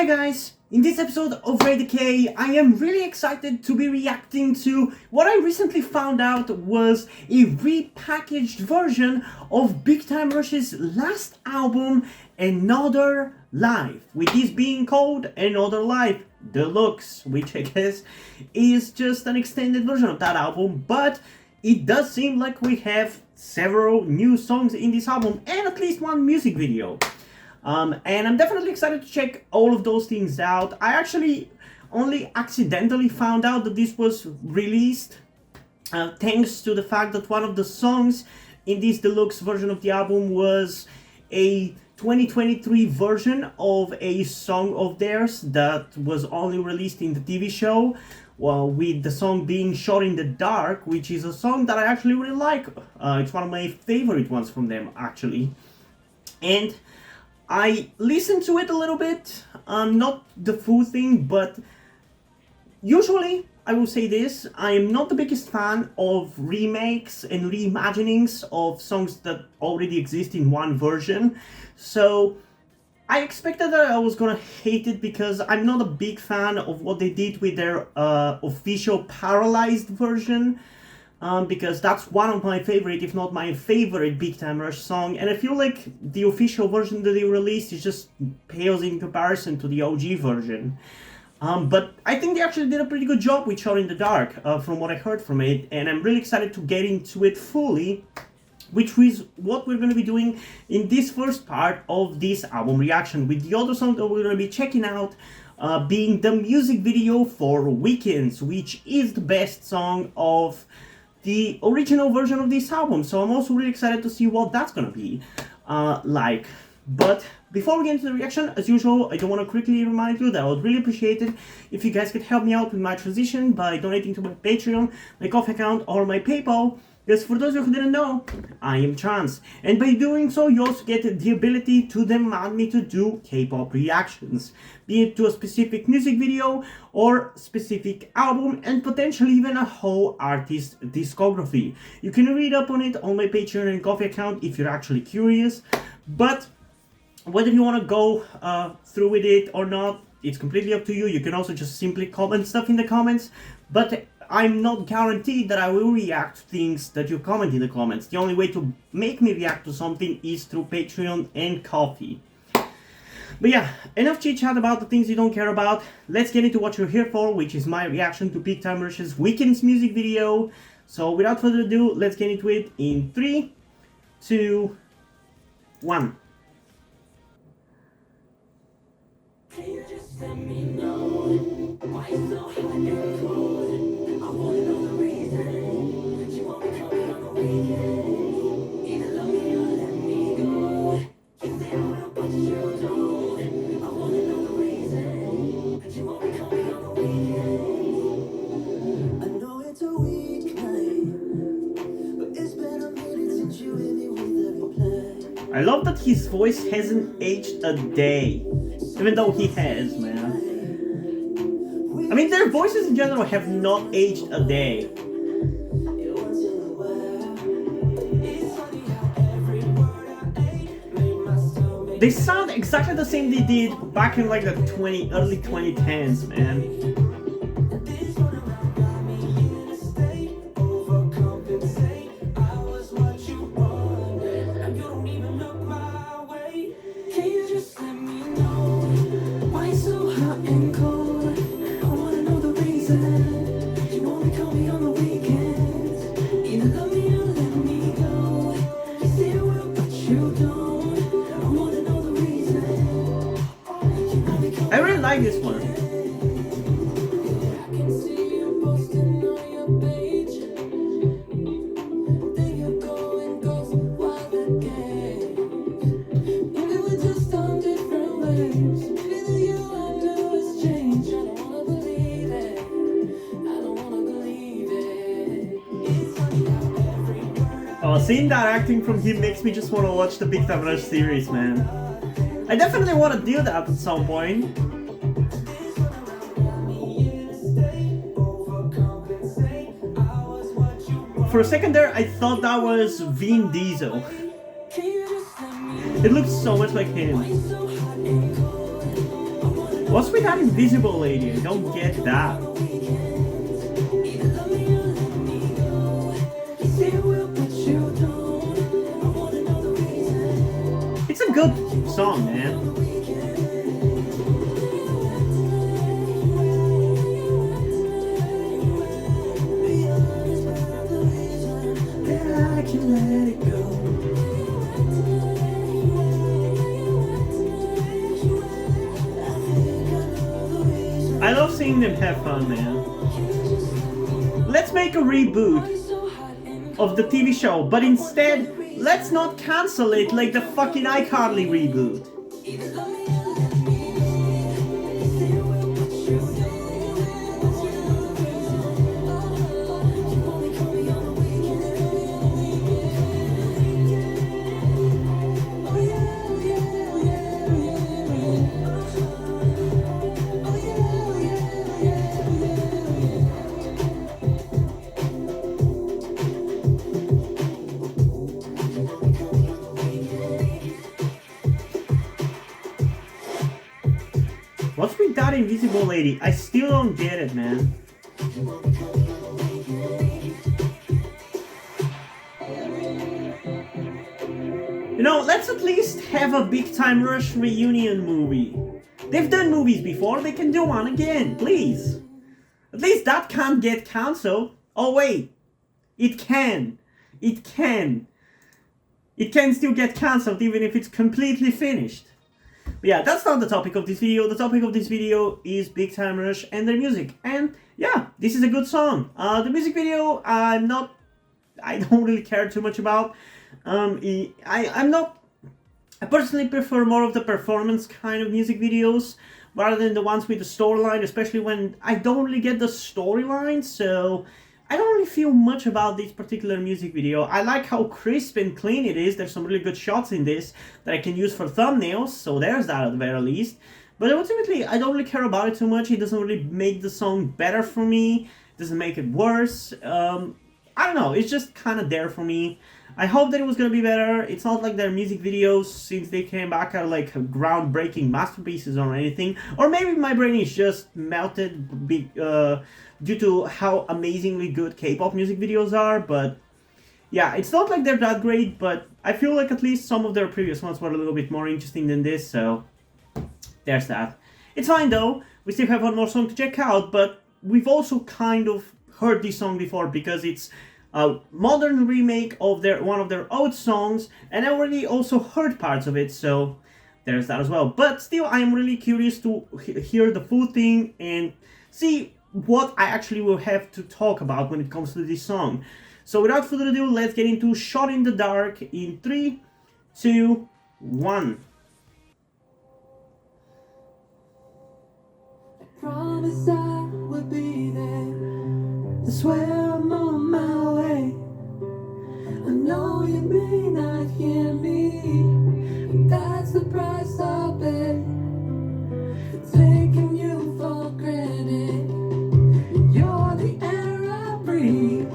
Hi guys! In this episode of Radio K, I am really excited to be reacting to what I recently found out was a repackaged version of Big Time Rush's last album, Another Life, with this being called Another Life Deluxe, which I guess is just an extended version of that album, but it does seem like we have several new songs in this album and at least one music video. And I'm definitely excited to check all of those things out. I actually only accidentally found out that this was released thanks to the fact that one of the songs in this deluxe version of the album was a 2023 version of a song of theirs that was only released in the TV show, well, with the song being Shot in the Dark, which is a song that I actually really like. It's one of my favorite ones from them, actually. And I listened to it a little bit, not the full thing, but usually I will say this: I am not the biggest fan of remakes and reimaginings of songs that already exist in one version. So I expected that I was gonna hate it because I'm not a big fan of what they did with their official paralyzed version. Because that's one of my favorite, if not my favorite, Big Time Rush song, and I feel like the official version that they released is just pales in comparison to the OG version. But I think they actually did a pretty good job with Shot in the Dark, from what I heard from it, and I'm really excited to get into it fully, which is what we're going to be doing in this first part of this album reaction, with the other song that we're going to be checking out being the music video for Weekends, which is the best song of the original version of this album. So I'm also really excited to see what that's gonna be like. But before we get into the reaction, as usual, I do want to quickly remind you that I would really appreciate it if you guys could help me out with my transition by donating to my Patreon, my Coffee account, or my PayPal. Because for those of you who didn't know, I am trans, and by doing so, you also get the ability to demand me to do K-pop reactions, be it to a specific music video or specific album, and potentially even a whole artist discography. You can read up on it on my Patreon and Coffee account if you're actually curious, but whether you want to go through with it or not, it's completely up to you. You can also just simply comment stuff in the comments, but I'm not guaranteed that I will react to things that you comment in the comments. The only way to make me react to something is through Patreon and Coffee. But yeah, enough chit chat about the things you don't care about. Let's get into what you're here for, which is my reaction to Big Time Rush's Weekends music video. So without further ado, let's get into it in 3, 2, 1. Can you just let me know why you so hot and cold? I wanna know the reason. You won't be coming on the weekend. Either love me or let me go. You say I will, but you don't. I wanna know the reason. You won't be coming on the weekend. I know it's a weeknight, but it's been a minute since you hit me with every play. I love that his voice hasn't aged a day. Even though he has, man. I mean, their voices in general have not aged a day. They sound exactly the same they did back in like the early 2010s, man. I really like this one. Oh, seeing that acting from him makes me just want to watch the Big Time Rush series, man. I definitely want to do that at some point. For a second there, I thought that was Vin Diesel. It looks so much like him. What's with that invisible lady? I don't get that. It's a good song, man. I love seeing them have fun, man. Let's make a reboot of the TV show, but instead, let's not cancel it like the fucking iCarly reboot. What's with that invisible lady? I still don't get it, man. You know, let's at least have a Big Time Rush reunion movie. They've done movies before, they can do one again, please. At least that can't get cancelled. Oh wait, it can. It can. It can still get cancelled even if it's completely finished. But yeah, that's not the topic of this video. The topic of this video is Big Time Rush and their music. And yeah, this is a good song. The music video, I don't really care too much about. I personally prefer more of the performance kind of music videos rather than the ones with the storyline, especially when I don't really get the storyline, so I don't really feel much about this particular music video. I like how crisp and clean it is. There's some really good shots in this that I can use for thumbnails, so there's that at the very least. But ultimately, I don't really care about it too much. It doesn't really make the song better for me. It doesn't make it worse. I don't know, it's just kind of there for me. I hope that it was going to be better. It's not like their music videos, since they came back, are like groundbreaking masterpieces or anything. Or maybe my brain is just melted due to how amazingly good K-pop music videos are. But yeah, it's not like they're that great, but I feel like at least some of their previous ones were a little bit more interesting than this, so there's that. It's fine though, we still have one more song to check out, but we've also kind of heard this song before because it's a modern remake of one of their old songs, and I already also heard parts of it, so there's that as well. But still, I'm really curious to hear the full thing and see what I actually will have to talk about when it comes to this song. So without further ado, let's get into Shot in the Dark in 3, 2, 1. Promise I would be there. I swear I'm on my way. I know you may not hear me, but that's the price I'll pay. Taking you for granted. You're the air I breathe.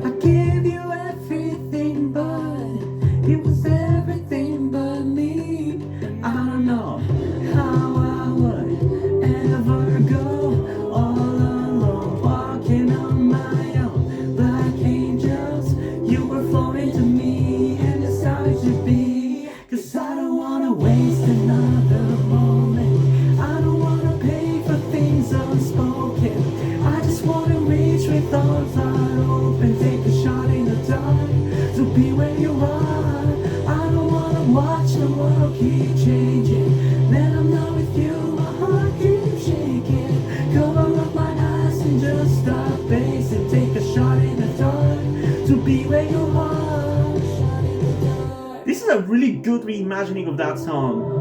I give you everything, but it was everything but me. I don't know how I would ever go all alone, walking on my own. Black angels, you were floating to me, and it's how it should be. 'Cause I don't wanna waste another moment. I don't wanna pay for things unspoken. I just wanna reach with arms wide open, take a shot in the dark, to be where you are. I don't wanna watch the world keep changing. When I'm not with you, my heart keeps shaking. Cover up my eyes and just stop pacing, take a shot in the dark, to be where you are. This is a really good reimagining of that song.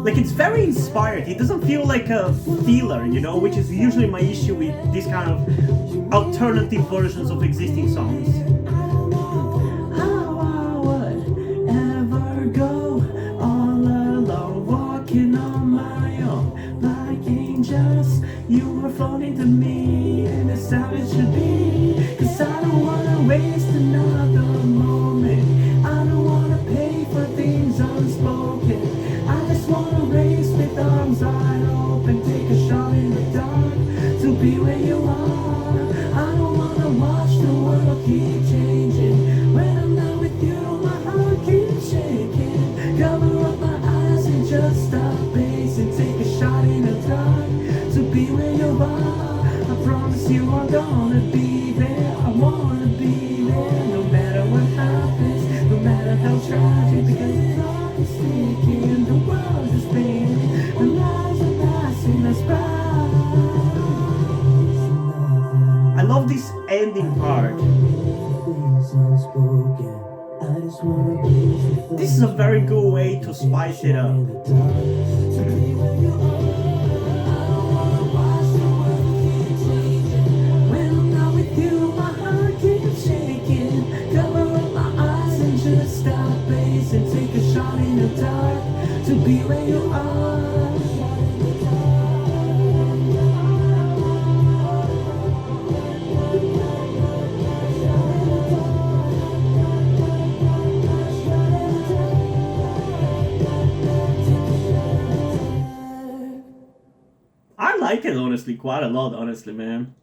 Like, it's very inspired. It doesn't feel like a filler, you know, which is usually my issue with these kind of alternative versions of existing songs. How I would ever go all alone, walking on my own. Like angels, you were floating to me, and it's how it should be. 'Cause I don't wanna waste another moment. I don't wanna pay for things arms wide open, take a shot in the dark to be where you are. I don't wanna watch the world keep changing. When I'm not with you, my heart keeps shaking. Cover up my eyes and just stop pacing. Take a shot in the dark to be where you are. I promise you I'm gonna be there. I wanna be there, no matter what happens, no matter how tragic. Because the clock is ticking, the world is spinning, and lives are passing us by. I love this ending part. This is a very good way to spice it up. When I'm not with you, my heart keeps shaking. Cover up my eyes and just stop pacing. Take a shot in the dark to be where you are. I like it honestly quite a lot, honestly, man.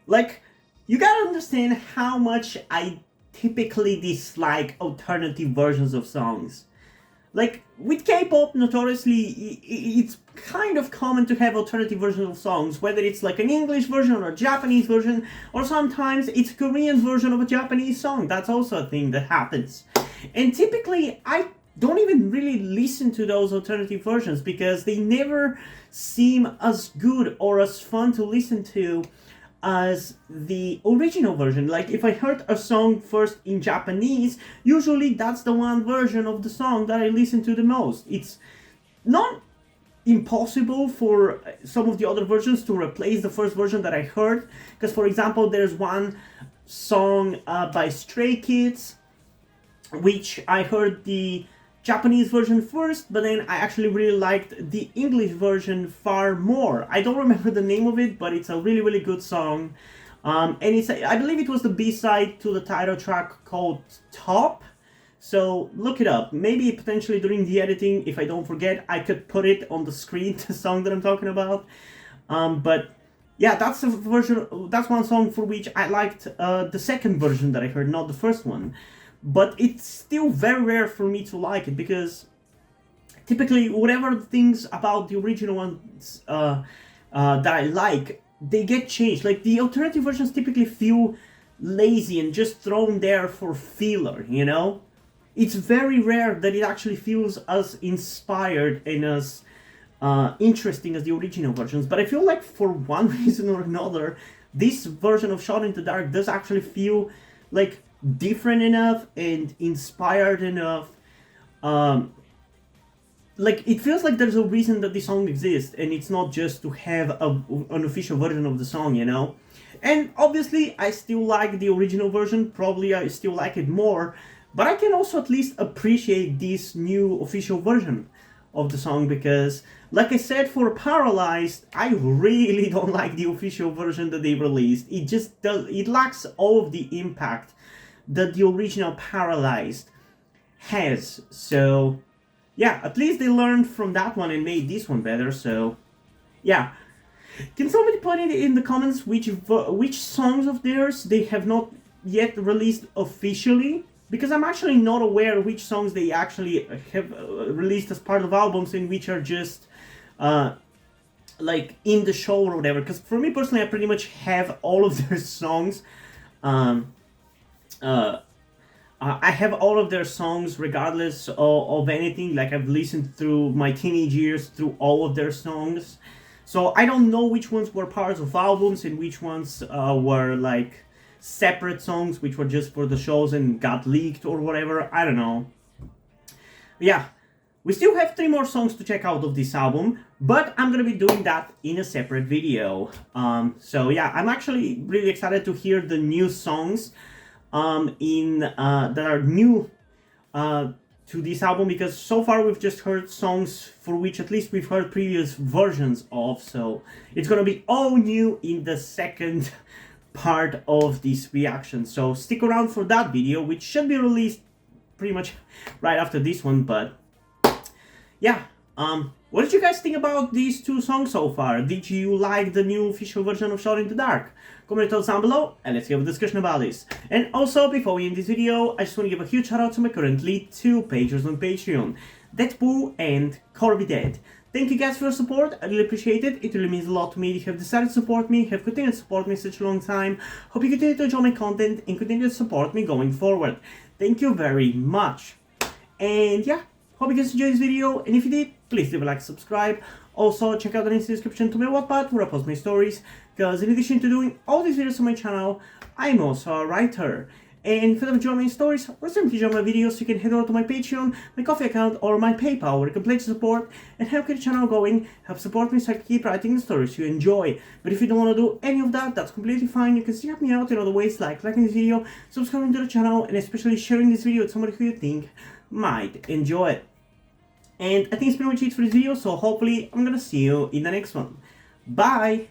Like, you gotta understand how much I typically dislike alternative versions of songs. Like, with K-pop, notoriously, it's kind of common to have alternative versions of songs, whether it's like an English version or a Japanese version, or sometimes it's a Korean version of a Japanese song. That's also a thing that happens. And typically, I don't even really listen to those alternative versions because they never seem as good or as fun to listen to as the original version. Like, if I heard a song first in Japanese, usually that's the one version of the song that I listen to the most. It's not impossible for some of the other versions to replace the first version that I heard, because for example there's one song by Stray Kids which I heard the Japanese version first, but then I actually really liked the English version far more. I don't remember the name of it, but it's a really, really good song. And it's, I believe it was the B-side to the title track called Top. So look it up. Maybe potentially during the editing, if I don't forget, I could put it on the screen, the song that I'm talking about. But yeah, that's a version. That's one song for which I liked the second version that I heard, not the first one. But it's still very rare for me to like it because typically whatever things about the original ones that I like, they get changed. Like the alternative versions typically feel lazy and just thrown there for filler, you know? It's very rare that it actually feels as inspired and as interesting as the original versions. But I feel like for one reason or another, this version of Shot in the Dark does actually feel like different enough and inspired enough. Like it feels like there's a reason that the song exists and it's not just to have an official version of the song, you know? And obviously I still like the original version, probably I still like it more, but I can also at least appreciate this new official version of the song because, like I said, for Paralyzed, I really don't like the official version that they released. It just does, it lacks all of the impact that the original Paralyzed has. So yeah, at least they learned from that one and made this one better. So yeah, can somebody put it in the comments which songs of theirs they have not yet released officially? Because I'm actually not aware which songs they actually have released as part of albums and which are just like in the show or whatever. Because for me personally, I pretty much have all of their songs. I have all of their songs regardless of anything. Like I've listened through my teenage years through all of their songs. So I don't know which ones were parts of albums and which ones were like separate songs which were just for the shows and got leaked or whatever. I don't know. Yeah, we still have 3 more songs to check out of this album, but I'm gonna be doing that in a separate video. So yeah, I'm actually really excited to hear the new songs that are new to this album, because so far we've just heard songs for which at least we've heard previous versions of, so it's gonna be all new in the second part of this reaction. So stick around for that video, which should be released pretty much right after this one. But yeah, What did you guys think about these two songs so far? Did you like the new official version of Shot in the Dark? Comment your thoughts down below and let's have a discussion about this. And also, before we end this video, I just want to give a huge shout out to my currently 2 patrons on Patreon, Deadpool and Corby Dead. Thank you guys for your support, I really appreciate it. It really means a lot to me. You have decided to support me, have continued to support me such a long time. Hope you continue to enjoy my content and continue to support me going forward. Thank you very much. And yeah, hope you guys enjoyed this video, and if you did, please leave a like, subscribe. Also, check out the links in the description to my Wattpad where I post my stories, because in addition to doing all these videos on my channel, I'm also a writer. And if you enjoy my stories or simply enjoy my videos, you can head over to my Patreon, my Coffee account, or my PayPal, where you can pledge support and help get the channel going, help support me so I can keep writing the stories you enjoy. But if you don't want to do any of that, that's completely fine. You can still help me out in other ways, like liking this video, subscribing to the channel, and especially sharing this video with somebody who you think might enjoy it. And I think it's pretty much it for this video, so hopefully I'm gonna see you in the next one. Bye!